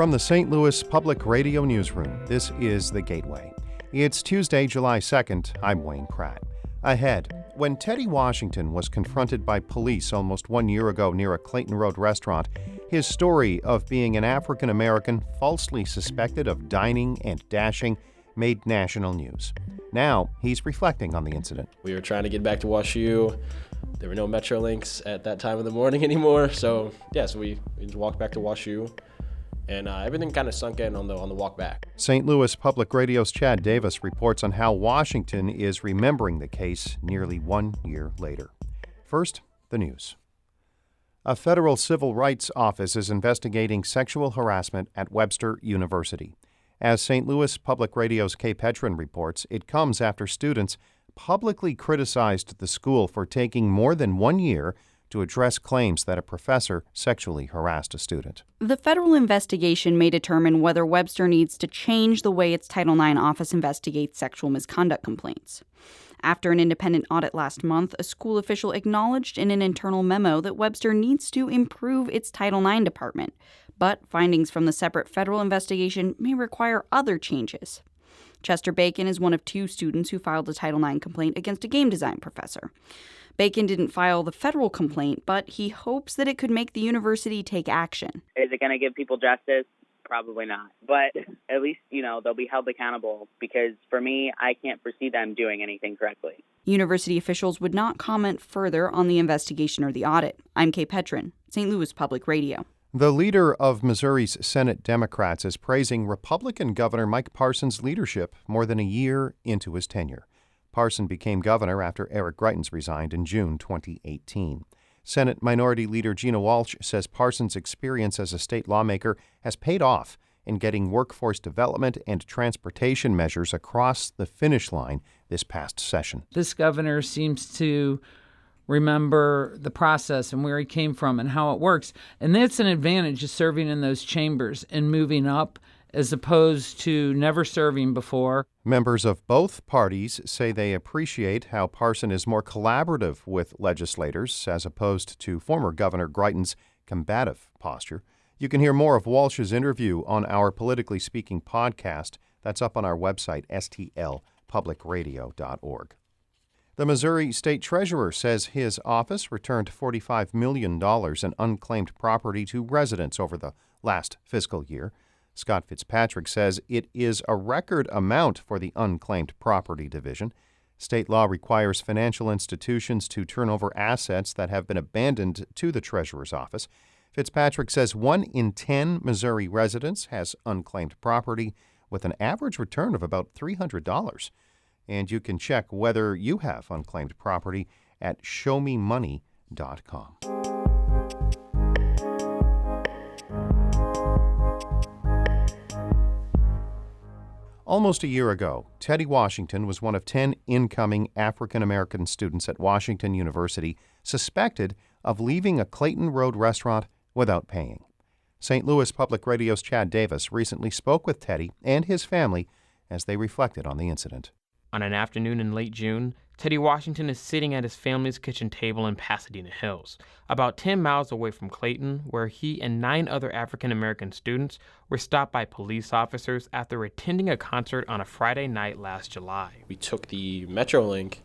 From the St. Louis Public Radio Newsroom, this is The Gateway. It's Tuesday, July 2nd. I'm Wayne Pratt. Ahead, when Teddy Washington was confronted by police almost 1 year ago near a Clayton Road restaurant, his story of being an African American falsely suspected of dining and dashing made national news. Now, he's reflecting on the incident. We were trying to get back to WashU. There were no Metro links at that time of the morning anymore. So we just walked back to WashU, and everything kind of sunk in on the walk back. St. Louis Public Radio's Chad Davis reports on how Washington is remembering the case nearly 1 year later. First, the news. A federal civil rights office is investigating sexual harassment at Webster University. As St. Louis Public Radio's Kay Petrin reports, it comes after students publicly criticized the school for taking more than 1 year to address claims that a professor sexually harassed a student. The federal investigation may determine whether Webster needs to change the way its Title IX office investigates sexual misconduct complaints. After an independent audit last month, a school official acknowledged in an internal memo that Webster needs to improve its Title IX department, but findings from the separate federal investigation may require other changes. Chester Bacon is one of two students who filed a Title IX complaint against a game design professor. Bacon didn't file the federal complaint, but he hopes that it could make the university take action. Is it going to give people justice? Probably not. But at least, they'll be held accountable because for me, I can't foresee them doing anything correctly. University officials would not comment further on the investigation or the audit. I'm Kay Petrin, St. Louis Public Radio. The leader of Missouri's Senate Democrats is praising Republican Governor Mike Parson's leadership more than a year into his tenure. Parson became governor after Eric Greitens resigned in June 2018. Senate Minority Leader Gina Walsh says Parson's experience as a state lawmaker has paid off in getting workforce development and transportation measures across the finish line this past session. This governor seems to remember the process and where he came from and how it works. And that's an advantage of serving in those chambers and moving up as opposed to never serving before. Members of both parties say they appreciate how Parson is more collaborative with legislators as opposed to former Governor Greitens' combative posture. You can hear more of Walsh's interview on our Politically Speaking podcast. That's up on our website, stlpublicradio.org. The Missouri State Treasurer says his office returned $45 million in unclaimed property to residents over the last fiscal year. Scott Fitzpatrick says it is a record amount for the unclaimed property division. State law requires financial institutions to turn over assets that have been abandoned to the Treasurer's office. Fitzpatrick says 1 in 10 Missouri residents has unclaimed property with an average return of about $300. And you can check whether you have unclaimed property at showmemoney.com. Almost a year ago, Teddy Washington was one of 10 incoming African-American students at Washington University suspected of leaving a Clayton Road restaurant without paying. St. Louis Public Radio's Chad Davis recently spoke with Teddy and his family as they reflected on the incident. On an afternoon in late June, Teddy Washington is sitting at his family's kitchen table in Pasadena Hills, about 10 miles away from Clayton, where he and 9 other African-American students were stopped by police officers after attending a concert on a Friday night last July. We took the Metro link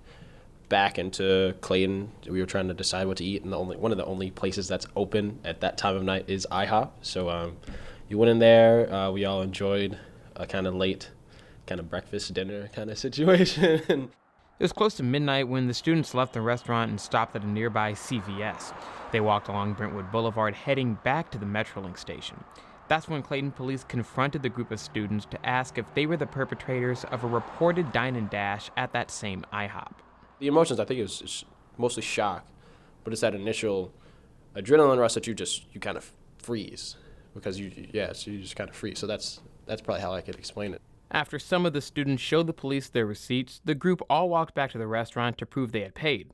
back into Clayton. We were trying to decide what to eat, and one of the only places that's open at that time of night is IHOP. So you went in there. We all enjoyed a kind of late breakfast dinner kind of situation. It was close to midnight when the students left the restaurant and stopped at a nearby CVS. They walked along Brentwood Boulevard heading back to the Metrolink station. That's when Clayton police confronted the group of students to ask if they were the perpetrators of a reported dine and dash at that same IHOP. The emotions, I think it was mostly shock, but it's that initial adrenaline rush that you kind of freeze because you just kind of freeze. So that's probably how I could explain it. After some of the students showed the police their receipts, the group all walked back to the restaurant to prove they had paid.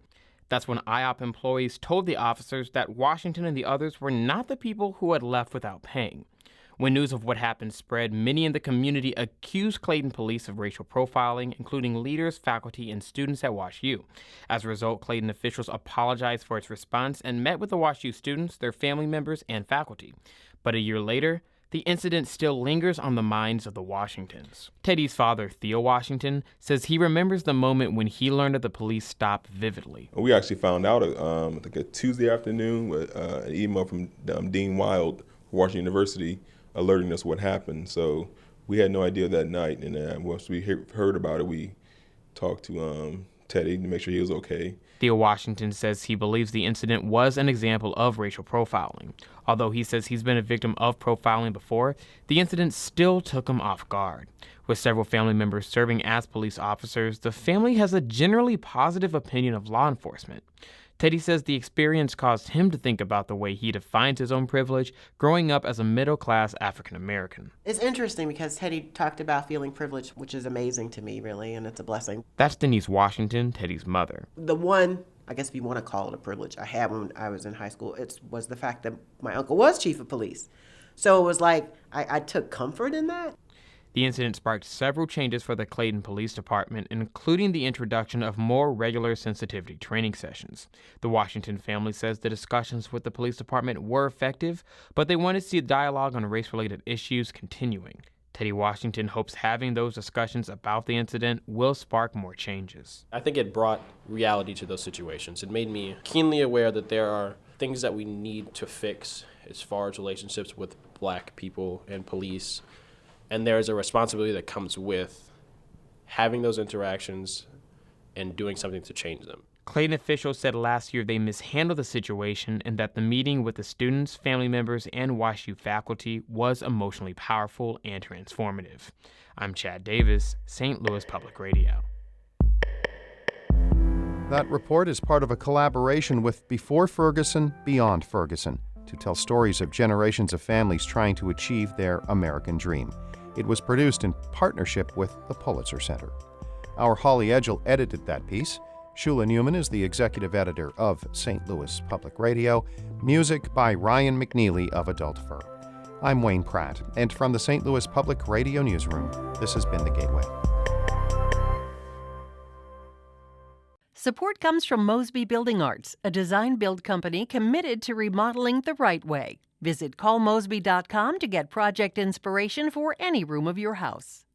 That's when IHOP employees told the officers that Washington and the others were not the people who had left without paying. When news of what happened spread, many in the community accused Clayton police of racial profiling, including leaders, faculty, and students at WashU. As a result, Clayton officials apologized for its response and met with the WashU students, their family members, and faculty. But a year later, the incident still lingers on the minds of the Washingtons. Teddy's father, Theo Washington, says he remembers the moment when he learned of the police stop vividly. We actually found out, I think a Tuesday afternoon, with an email from Dean Wild, Washington University, alerting us what happened. So we had no idea that night, and once we heard about it, we talked to Teddy to make sure he was okay. Theo Washington says he believes the incident was an example of racial profiling. Although he says he's been a victim of profiling before, the incident still took him off guard. With several family members serving as police officers, the family has a generally positive opinion of law enforcement. Teddy says the experience caused him to think about the way he defines his own privilege growing up as a middle-class African American. It's interesting because Teddy talked about feeling privileged, which is amazing to me, really, and it's a blessing. That's Denise Washington, Teddy's mother. The one, I guess if you want to call it a privilege, I had when I was in high school, was the fact that my uncle was chief of police. So it was like I took comfort in that. The incident sparked several changes for the Clayton Police Department, including the introduction of more regular sensitivity training sessions. The Washington family says the discussions with the police department were effective, but they want to see the dialogue on race-related issues continuing. Teddy Washington hopes having those discussions about the incident will spark more changes. I think it brought reality to those situations. It made me keenly aware that there are things that we need to fix as far as relationships with black people and police. And there is a responsibility that comes with having those interactions and doing something to change them. Clayton officials said last year they mishandled the situation and that the meeting with the students, family members, and WashU faculty was emotionally powerful and transformative. I'm Chad Davis, St. Louis Public Radio. That report is part of a collaboration with Before Ferguson, Beyond Ferguson, to tell stories of generations of families trying to achieve their American dream. It was produced in partnership with the Pulitzer Center. Our Holly Edgell edited that piece. Shula Newman is the executive editor of St. Louis Public Radio. Music by Ryan McNeely of Adult Fur. I'm Wayne Pratt, and from the St. Louis Public Radio Newsroom, this has been The Gateway. Support comes from Mosby Building Arts, a design-build company committed to remodeling the right way. Visit callmosby.com to get project inspiration for any room of your house.